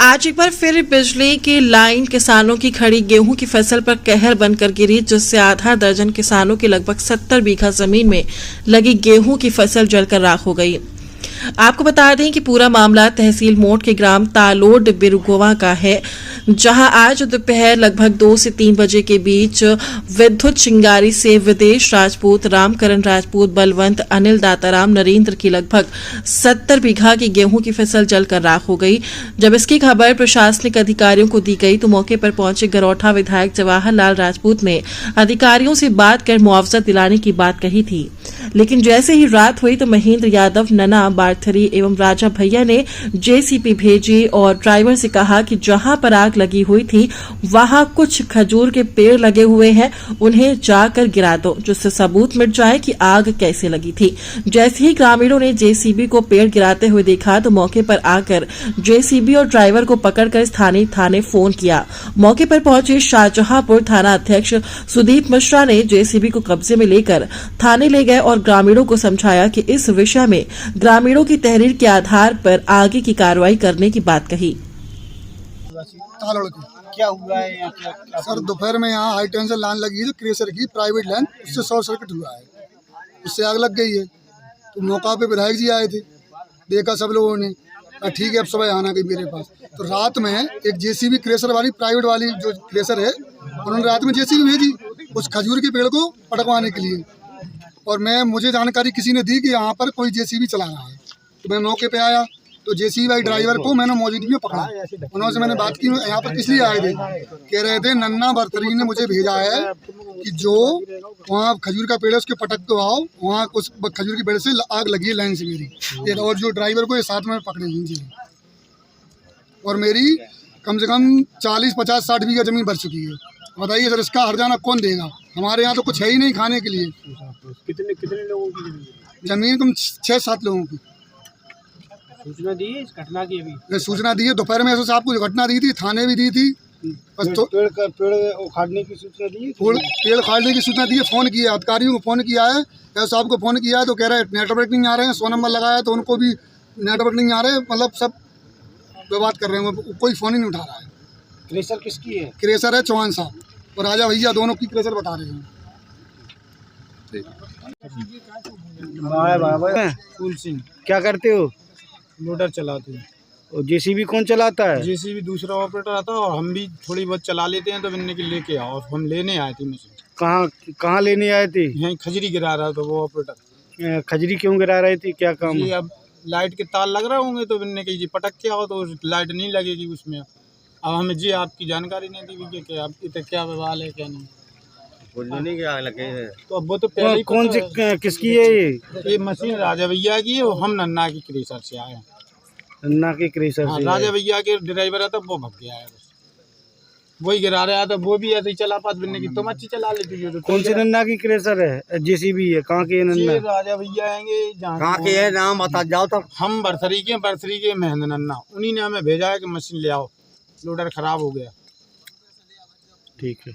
आज एक बार फिर बिजली की लाइन किसानों की खड़ी गेहूं की फसल पर कहर बनकर गिरी, जिससे आधा दर्जन किसानों की लगभग 70 बीघा जमीन में लगी गेहूं की फसल जलकर राख हो गई। आपको बता दें कि पूरा मामला तहसील मोट के ग्राम तालोड बिरुगोवा का है, जहां आज दोपहर लगभग 2 से 3 बजे के बीच विद्युत चिंगारी से विदेश राजपूत, रामकरण राजपूत, बलवंत, अनिल दाताराम, नरेंद्र की लगभग 70 बीघा की गेहूं की फसल जलकर राख हो गई। जब इसकी खबर प्रशासनिक अधिकारियों को दी गई तो मौके पर पहुंचे गरौठा विधायक जवाहर लाल राजपूत ने अधिकारियों से बात कर मुआवजा दिलाने की बात कही थी, लेकिन जैसे ही रात हुई तो महेंद्र यादव, नना बार्थरी एवं राजा भैया ने जेसीबी भेजी और ड्राइवर से कहा कि जहां पर आग लगी हुई थी वहां कुछ खजूर के पेड़ लगे हुए हैं, उन्हें जाकर गिरा दो, जिससे सबूत मिट जाए कि आग कैसे लगी थी। जैसे ही ग्रामीणों ने जेसीबी को पेड़ गिराते हुए देखा तो मौके पर आकर जेसीबी और ड्राइवर को पकड़कर स्थानीय थाने फोन किया। मौके पर पहुंचे शाहजहांपुर थाना अध्यक्ष सुदीप मिश्रा ने जेसीबी को कब्जे में लेकर थाने ले गए और ग्रामीणों को समझाया कि इस विषय में ग्रामीणों की तहरीर के आधार पर आगे की कार्रवाई करने की बात कही। क्या हुआ है यहाँ? क्या सर दोपहर में यहाँ हाई टेंशन लाइन लगी है जो क्रेशर की प्राइवेट लाइन, उससे शॉर्ट सर्किट हुआ है, उससे आग लग गई है। तो मौका पे विधायक जी आए थे, देखा सब लोगों ने, ठीक है अब सुबह आना गई मेरे पास। तो रात में एक जेसीबी क्रेशर वाली प्राइवेट वाली जो क्रेशर है, उन्होंने रात में जेसीबी भेजी उस खजूर के पेड़ को पटकवाने के लिए, और मुझे जानकारी किसी ने दी कि यहाँ पर कोई जेसीबी चला रहा है। तो मैं मौके पे आया तो जेसीबी वाले ड्राइवर को मैंने मौजूदगी में पकड़ा। उन्होंने मैंने बात की, यहाँ पर किस लिए आए थे, कह रहे थे नन्ना बर्तरी ने मुझे भेजा है कि जो वहाँ खजूर का पेड़ है उसके पटक को आओ, वहाँ उस खजूर के पेड़ से आग लगी है लाइन से मेरी, और जो ड्राइवर को ये साथ में पकड़े लीजिए। और मेरी कम से कम 40, 50, 60 बीघा जमीन भर चुकी है। बताइए सर, इसका हर्जाना कौन देगा? हमारे यहाँ तो कुछ है ही नहीं खाने के लिए। कितने लोगों की जमीन कम 6-7 लोगों की। सूचना दी है इस घटना की? अभी सूचना दी है दोपहर में, ऐसे आपको घटना दी थी, थाने भी दी थी। बस तो पेड़ उखाड़ने की सूचना दी है, पेड़ उखाड़ने की सूचना दी है, फ़ोन किया, अधिकारियों को फ़ोन किया है, एस साहब को फ़ोन किया है, तो कह रहे हैं नेटवर्क नहीं आ रहे हैं। 100 नंबर लगाया तो उनको भी नेटवर्क नहीं आ रहे, मतलब सब बात कर रहे हैं, कोई फ़ोन ही नहीं उठा रहा है। क्रेशर किसकी है? क्रेशर है चौहान साहब और राजा भैया, दोनों की क्रेशर बता रहे हैं। फूल सिंह। क्या करते हो? लोडर चलाते हैं। और जेसीबी कौन चलाता है? जेसीबी दूसरा ऑपरेटर आता है और हम भी थोड़ी बहुत चला लेते हैं। तो बनने के लेके आओ, और हम लेने आए थे मशीन। कहाँ लेने आए थे? यहीं खजरी गिरा रहा था वो ऑपरेटर। खजरी क्यों गिरा रहे थे, क्या काम? जी अब लाइट के तार लग रहे होंगे तो बनने के जी पटक के आओ तो लाइट नहीं लगेगी उसमें। अब हमें जी आपकी जानकारी नहीं दी कि आप इतना क्या बवाल है क्या नहीं। नहीं क्या लगे है। तो अब वो तो पहले ही कौन से किसकी है ये मशीन? राजा भैया की है, हम नन्ना की क्रेशर से आए हैं। नन्ना के क्रेशर से? राजा भैया के ड्राइवर था, वो भग गया है, बस वही गिरा रहा था। वो भी ऐसे ही चला पास बनने की, तुम अच्छी चला लेती हो। कौन सी नन्ना की क्रेशर है? जेसीबी है? कहाँ के नन्ना? राजा भैया आएंगे, कहाँ के है, नाम बता जाओ। तो हम बरसरी के महेंद्र नन्ना, उन्हीं ने हमें भेजा है कि मशीन ले आओ, लोडर खराब हो गया। ठीक है।